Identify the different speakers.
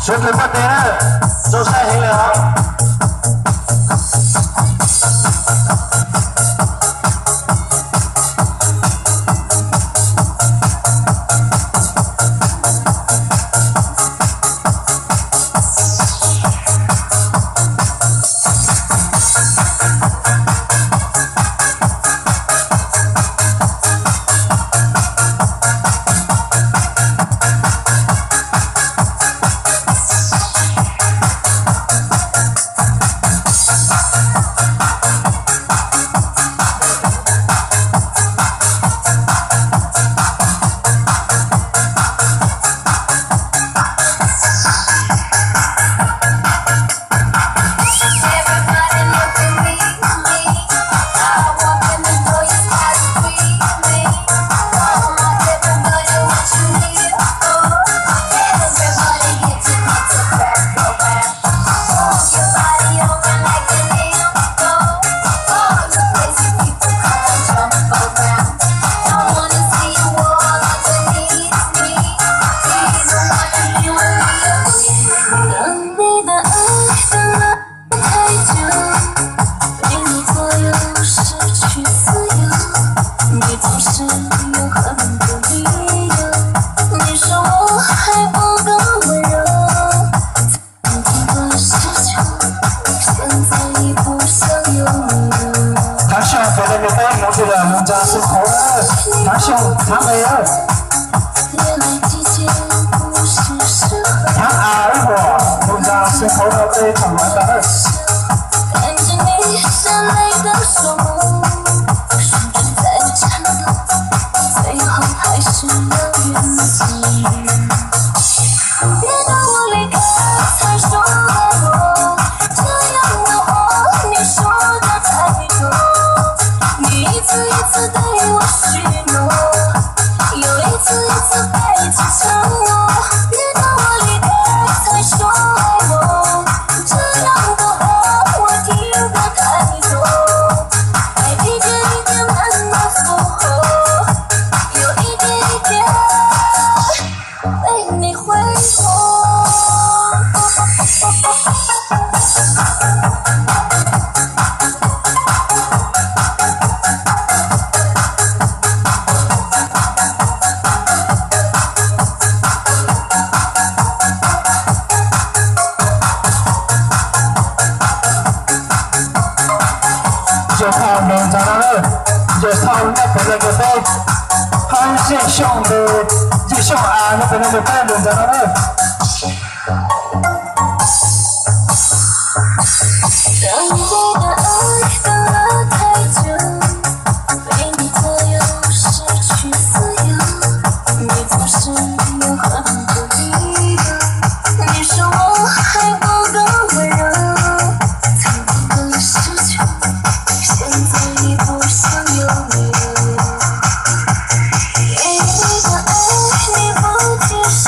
Speaker 1: 水准不对了，周山行了。他没有，他爱我，通常是口头对他们的二。看着你闪泪的双目，手指在颤抖，最后还是要远走。别等我离开才说爱我，这样的话你说的太多，你一次一次对我许诺。一次一次背弃承诺，别等我离开才说爱我，这样的话我听得太多，爱一点一点慢慢复活，有一点一点被你挥霍。就靠农场的人，就靠那个飞，螃蟹兄弟，就像啊那个飞农场的人。当你的爱等了太久，被你左右失去自由，你总是有很多理由，你说我还不够温柔，曾经的失去。现在已不想拥有，给你的爱你不接受，